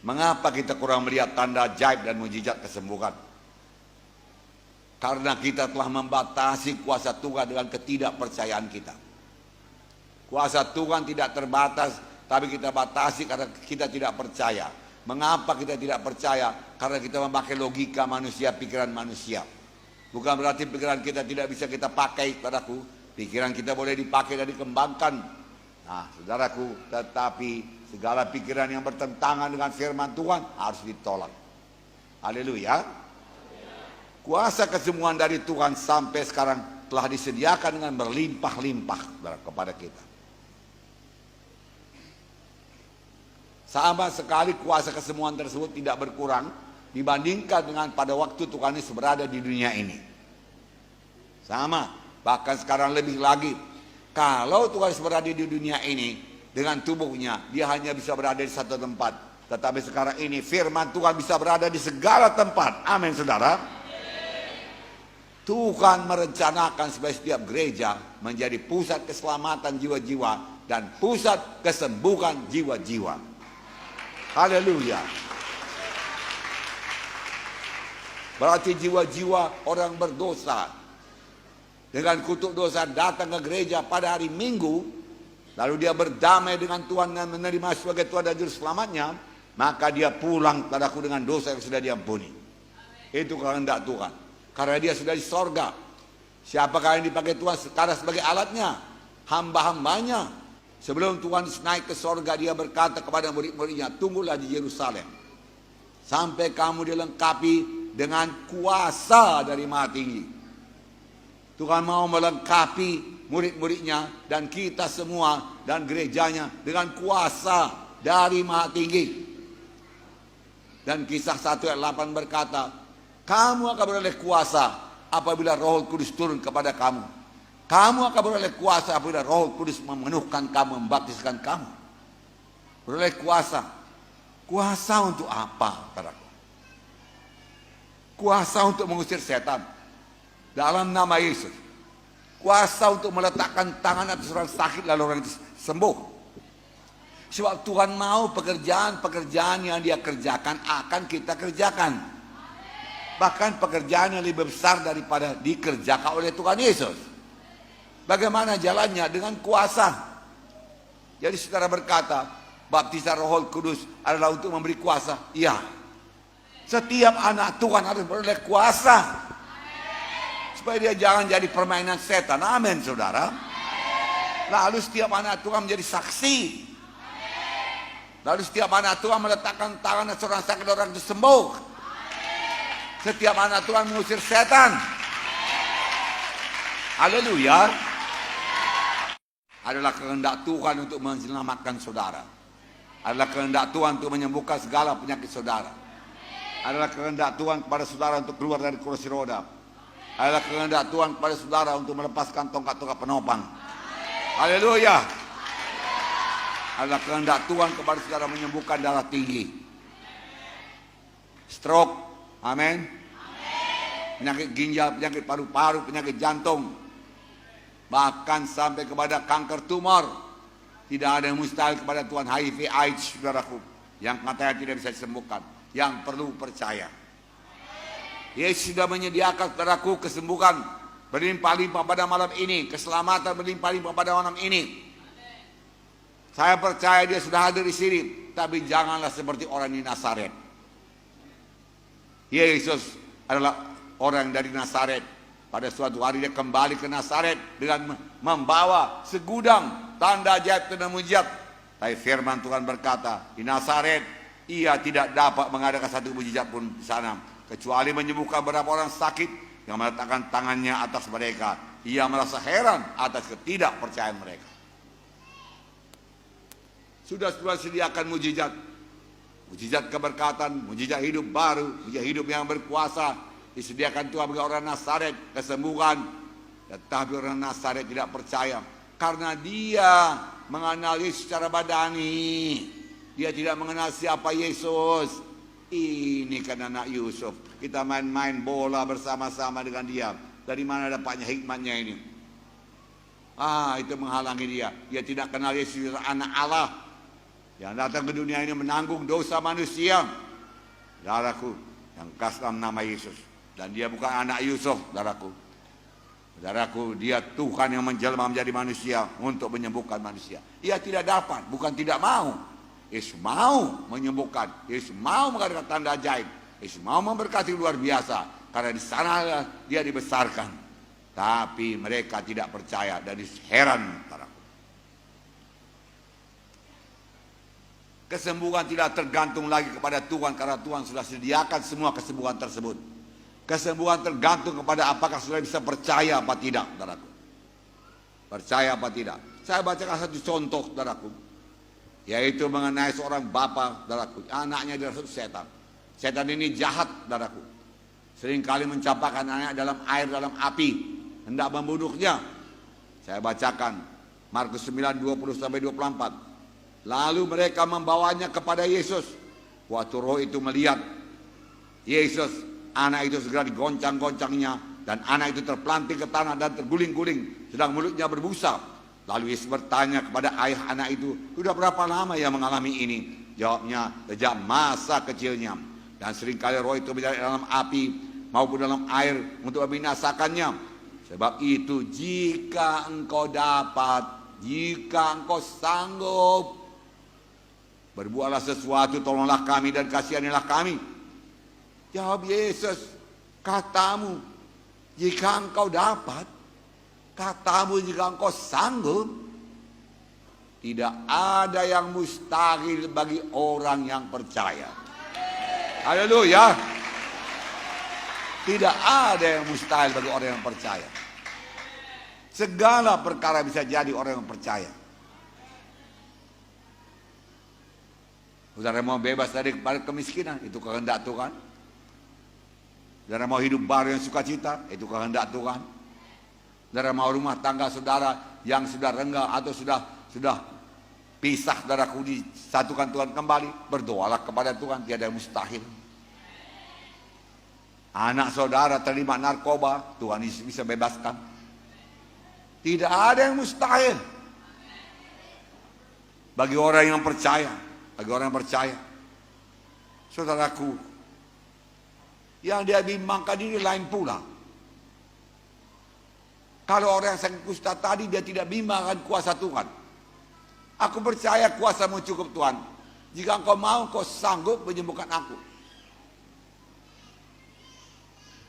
Mengapa kita kurang melihat tanda ajaib dan mujizat kesembuhan? Karena kita telah membatasi kuasa Tuhan dengan ketidakpercayaan kita. Kuasa Tuhan tidak terbatas, tapi kita batasi karena kita tidak percaya. Mengapa kita tidak percaya? Karena kita memakai logika manusia, pikiran manusia. Bukan berarti pikiran kita tidak bisa kita pakai, saudaraku. Pikiran kita boleh dipakai dan dikembangkan. Nah, saudaraku, tetapi segala pikiran yang bertentangan dengan firman Tuhan harus ditolak. Haleluya. Kuasa kesembuhan dari Tuhan sampai sekarang telah disediakan dengan berlimpah-limpah kepada kita. Sama sekali kuasa kesembuhan tersebut tidak berkurang dibandingkan dengan pada waktu Tuhan Yesus berada di dunia ini. Sama, bahkan sekarang lebih lagi. Kalau Tuhan Yesus berada di dunia ini dengan tubuhnya, dia hanya bisa berada di satu tempat. Tetapi sekarang ini firman Tuhan bisa berada di segala tempat. Amin, saudara. Tuhan merencanakan supaya setiap gereja menjadi pusat keselamatan jiwa-jiwa dan pusat kesembuhan jiwa-jiwa. Haleluya. Berarti jiwa-jiwa orang berdosa dengan kutuk dosa datang ke gereja pada hari Minggu, lalu dia berdamai dengan Tuhan dan menerima sebagai Tuhan dan Juru Selamatnya, maka dia pulang padaku dengan dosa yang sudah diampuni. Itu kehendak Tuhan. Karena dia sudah di sorga. Siapakah yang dipakai Tuhan sekarang sebagai alatnya? Hamba-hambanya. Sebelum Tuhan naik ke sorga, dia berkata kepada murid-muridnya, tunggulah di Yerusalem sampai kamu dilengkapi dengan kuasa dari Maha Tinggi. Tuhan mau melengkapi murid-muridnya dan kita semua dan gerejanya dengan kuasa dari Maha Tinggi. Dan Kisah 1 ayat 8 berkata, kamu akan beroleh kuasa apabila Roh Kudus turun kepada kamu. Kamu akan beroleh kuasa apabila Roh Kudus memenuhkan kamu, membaptiskan kamu. Beroleh kuasa. Kuasa untuk apa, saudaraku? Kuasa untuk mengusir setan dalam nama Yesus. Kuasa untuk meletakkan tangan atas orang sakit lalu orang itu sembuh. Sebab Tuhan mau pekerjaan-pekerjaan yang dia kerjakan akan kita kerjakan. Bahkan pekerjaan yang lebih besar daripada dikerjakan oleh Tuhan Yesus. Bagaimana jalannya? Dengan kuasa. Jadi saudara berkata, baptisan Roh Kudus adalah untuk memberi kuasa. Iya. Setiap anak Tuhan harus beroleh kuasa. Supaya dia jangan jadi permainan setan. Amin, saudara. Lalu setiap anak Tuhan menjadi saksi. Lalu setiap anak Tuhan meletakkan tangan seorang sakit orang itu sembuh. Setiap anak Tuhan mengusir setan. Haleluya. Adalah kehendak Tuhan untuk menyelamatkan saudara. Adalah kehendak Tuhan untuk menyembuhkan segala penyakit saudara. Adalah kehendak Tuhan kepada saudara untuk keluar dari kursi roda. Adalah kehendak Tuhan kepada saudara untuk melepaskan tongkat-tongkat penopang. Haleluya. Adalah kehendak Tuhan kepada saudara menyembuhkan darah tinggi, stroke, amin, penyakit ginjal, penyakit paru-paru, penyakit jantung, bahkan sampai kepada kanker tumor. Tidak ada yang mustahil kepada Tuhan. HIV, AIDS, saudaraku, yang katanya tidak bisa disembuhkan, yang perlu percaya. Yesus sudah menyediakan, saudaraku, kesembuhan berlimpah-limpah pada malam ini, keselamatan berlimpah-limpah pada malam ini. Saya percaya dia sudah hadir di sini, tapi janganlah seperti orang di Nazaret. Yesus adalah orang dari Nazaret. Pada suatu hari dia kembali ke Nazaret dengan membawa segudang tanda ajaib dan mujizat. Tapi firman Tuhan berkata, di Nazaret ia tidak dapat mengadakan satu mujizat pun di sana, kecuali menyembuhkan beberapa orang sakit yang meletakkan tangannya atas mereka. Ia merasa heran atas ketidakpercayaan mereka. Sudah sediakan mujizat, mujizat keberkatan, mujizat hidup baru, mujizat hidup yang berkuasa. Disediakan Tuhan bagi orang Nazaret, kesembuhan. Tetapi orang Nazaret tidak percaya karena dia mengenal Yesus secara badani. Dia tidak mengenal siapa Yesus. Ini kan anak Yusuf, kita main-main bola bersama-sama dengan dia. Dari mana dapatnya hikmatnya ini? Itu menghalangi dia. Dia tidak kenal Yesus anak Allah. yang datang ke dunia ini menanggung dosa manusia. Saudaraku, yang kasih dalam nama Yesus. Dan dia bukan anak Yusuf, saudaraku. Saudaraku, dia Tuhan yang menjelma menjadi manusia untuk menyembuhkan manusia. Ia tidak dapat, bukan tidak mau. Yesus mau menyembuhkan. Yesus mau mengadakan tanda ajaib. Yesus mau memberkati luar biasa. Karena di sana dia dibesarkan. Tapi mereka tidak percaya dan heran, saudaraku. Kesembuhan tidak tergantung lagi kepada Tuhan karena Tuhan sudah sediakan semua kesembuhan tersebut. Kesembuhan tergantung kepada apakah saudara bisa percaya apa tidak, saudaraku. Percaya apa tidak. Saya bacakan satu contoh, saudaraku. Yaitu mengenai seorang bapa, saudaraku. Anaknya dirasuk setan. Setan ini jahat, saudaraku. Seringkali mencampakkan anak dalam air, dalam api. Hendak membunuhnya. Saya bacakan Markus 9, 20-24. Lalu mereka membawanya kepada Yesus. Waktu roh itu melihat Yesus, anak itu segera digoncang-goncangnya. Dan anak itu terpelanting ke tanah dan terguling-guling. Sedang mulutnya berbusa. Lalu Yesus bertanya kepada ayah anak itu, sudah berapa lama ia mengalami ini? Jawabnya, sejak masa kecilnya. Dan seringkali roh itu berada dalam api maupun dalam air untuk membinasakannya. Sebab itu jika engkau dapat, jika engkau sanggup, berbuatlah sesuatu, tolonglah kami dan kasihanilah kami. Jawab Yesus, katamu jika engkau dapat, katamu jika engkau sanggup. Tidak ada yang mustahil bagi orang yang percaya. Haleluya. Tidak ada yang mustahil bagi orang yang percaya. Segala perkara bisa jadi orang yang percaya. Saudara mau bebas dari kemiskinan, itu kehendak Tuhan. Saudara mau hidup baru yang sukacita, itu kehendak Tuhan. Saudara mau rumah tangga saudara yang sudah renggang atau sudah pisah, saudaraku, disatukan Tuhan kembali, berdoalah kepada Tuhan, tiada yang mustahil. Anak saudara terlibat narkoba, Tuhan bisa bebaskan. Tidak ada yang mustahil bagi orang yang percaya. Bagi orang yang percaya. Saudaraku, yang dia bimbangkan ini lain pula. Kalau orang yang sakit kusta tadi, dia tidak bimbangkan kuasa Tuhan. Aku percaya kuasamu cukup Tuhan. Jika engkau mau, kau sanggup menyembuhkan aku.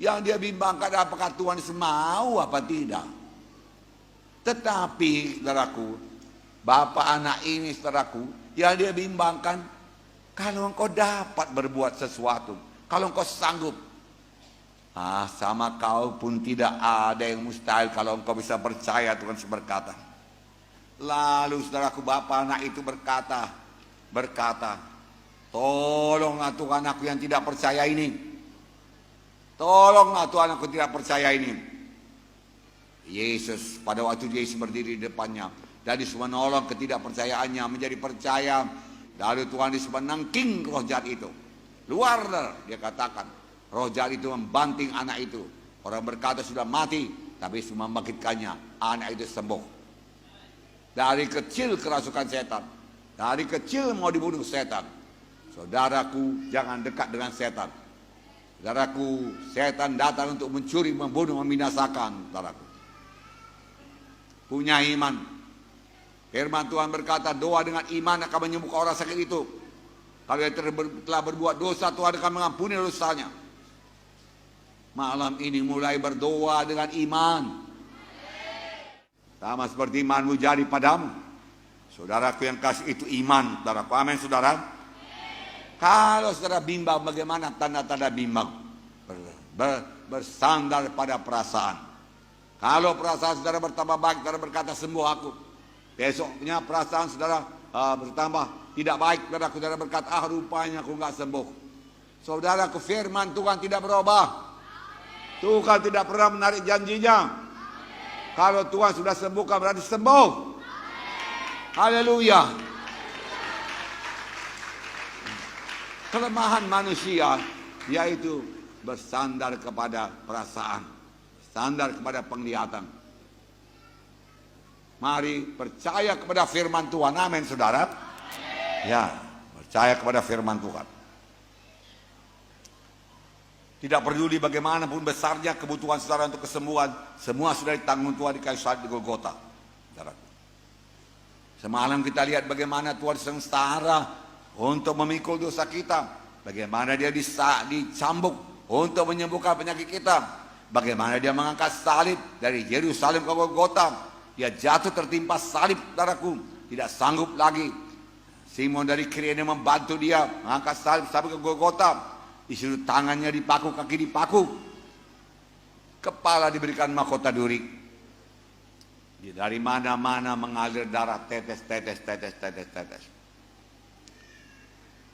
Yang dia bimbangkan apakah Tuhan mau apa tidak. Tetapi, saudaraku, bapak anak ini, saudaraku, yang dia bimbangkan, kalau engkau dapat berbuat sesuatu, kalau engkau sanggup, sama kau pun tidak ada yang mustahil kalau engkau bisa percaya, Tuhan berkata. Lalu saudaraku, bapak anak itu berkata, tolonglah Tuhan aku yang tidak percaya ini. Tolonglah Tuhan aku tidak percaya ini. Yesus, pada waktu Yesus berdiri di depannya, dan Yesus menolong ketidakpercayaannya menjadi percaya. Lalu Tuhan Yesus menangking roh jahat itu. Luar, dia katakan. Roh jahat itu membanting anak itu. Orang berkata sudah mati, tapi Yesus membangkitkannya. Anak itu sembuh. Dari kecil kerasukan setan. Dari kecil mau dibunuh setan. Saudaraku, jangan dekat dengan setan. Saudaraku, setan datang untuk mencuri, membunuh, membinasakan. Saudaraku, punya iman. Firman Tuhan berkata, doa dengan iman akan menyembuhkan orang sakit itu. Kalau dia telah berbuat dosa, Tuhan akan mengampuni dosanya. Malam ini mulai berdoa dengan iman. Sama seperti imanmu jadi padamu. Saudaraku yang kasih itu iman. Saudaraku, amin saudara. Kalau saudara bimbang, bagaimana tanda-tanda bimbang? Bersandar pada perasaan. Kalau perasaan saudara bertambah baik, saudara berkata sembuh aku. Besoknya perasaan saudara bertambah tidak baik, saudara berkata, rupanya aku nggak sembuh. Saudaraku, firman Tuhan tidak berubah. Tuhan tidak pernah menarik janjinya. Kalau Tuhan sudah sembuhkan, berarti sembuh. Haleluya. Kelemahan manusia yaitu bersandar kepada perasaan, standar kepada penglihatan. Mari percaya kepada firman Tuhan. Amin saudara. Ya, percaya kepada firman Tuhan. Tidak peduli bagaimanapun besarnya kebutuhan saudara untuk kesembuhan, semua sudah ditanggung Tuhan di kayu salib di Golgota. Semalam kita lihat bagaimana Tuhan sengsara untuk memikul dosa kita, bagaimana dia dicambuk untuk menyembuhkan penyakit kita, bagaimana dia mengangkat salib dari Yerusalem ke Golgota. Dia jatuh tertimpa salib, saudaraku, tidak sanggup lagi. Simon dari Kirene membantu dia mengangkat salib sampai ke Golgota. Disuruh tangannya dipaku, kaki dipaku, kepala diberikan mahkota duri. Dari mana-mana mengalir darah, tetes.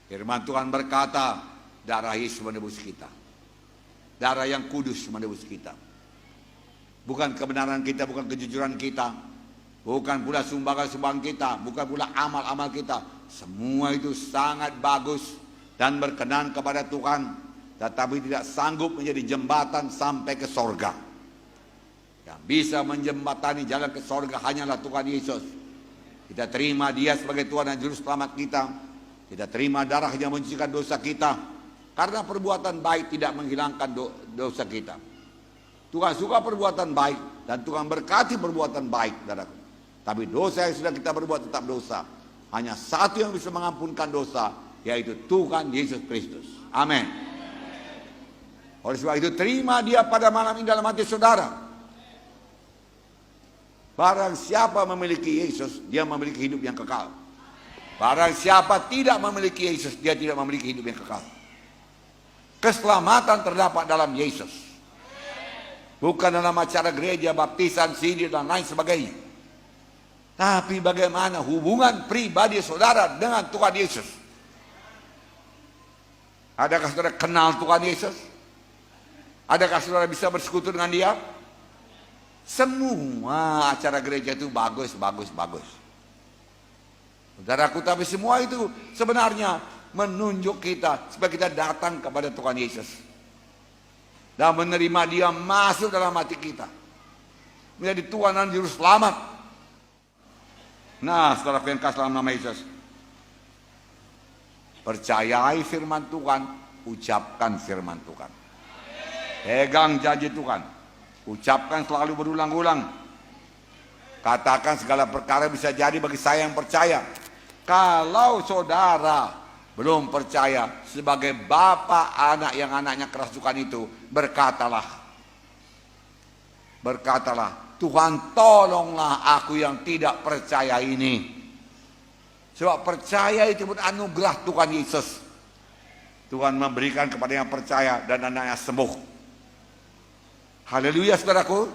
Firman Tuhan berkata, darah Yesus menebus kita. Darah yang kudus menebus kita. Bukan kebenaran kita, bukan kejujuran kita, bukan pula sumbangan kita, bukan pula amal-amal kita. Semua itu sangat bagus dan berkenan kepada Tuhan, tetapi tidak sanggup menjadi jembatan sampai ke sorga. Yang bisa menjembatani jalan ke sorga hanyalah Tuhan Yesus. Kita terima dia sebagai Tuhan dan Juru Selamat kita. Kita terima darah yang menyucikan dosa kita. Karena perbuatan baik tidak menghilangkan dosa kita. Tuhan suka perbuatan baik dan Tuhan berkati perbuatan baik, saudaraku. Tapi dosa yang sudah kita berbuat tetap dosa. Hanya satu yang bisa mengampunkan dosa, yaitu Tuhan Yesus Kristus. Amin. Oleh sebab itu terima dia pada malam ini dalam hati saudara. Barang siapa memiliki Yesus, dia memiliki hidup yang kekal. Barang siapa tidak memiliki Yesus, dia tidak memiliki hidup yang kekal. Keselamatan terdapat dalam Yesus, bukan dalam acara gereja, baptisan, sindir dan lain sebagainya. Tapi bagaimana hubungan pribadi saudara dengan Tuhan Yesus? Adakah saudara kenal Tuhan Yesus? Adakah saudara bisa bersekutu dengan dia? Semua acara gereja itu bagus. Saudaraku, tapi semua itu sebenarnya menunjuk kita supaya kita datang kepada Tuhan Yesus dan menerima dia masuk dalam hati kita, menjadi Tuhan dan Juru Selamat. Nah, saudara yang kasih dalam nama Yesus, percayai firman Tuhan, ucapkan firman Tuhan, pegang janji Tuhan, ucapkan selalu berulang-ulang, katakan segala perkara bisa jadi bagi saya yang percaya. Kalau saudara belum percaya, sebagai bapak anak yang anaknya kerasukan itu, berkatalah, Tuhan tolonglah aku yang tidak percaya ini. Sebab percaya itu pun anugerah Tuhan Yesus. Tuhan memberikan kepada yang percaya dan anaknya sembuh. Haleluya, saudaraku.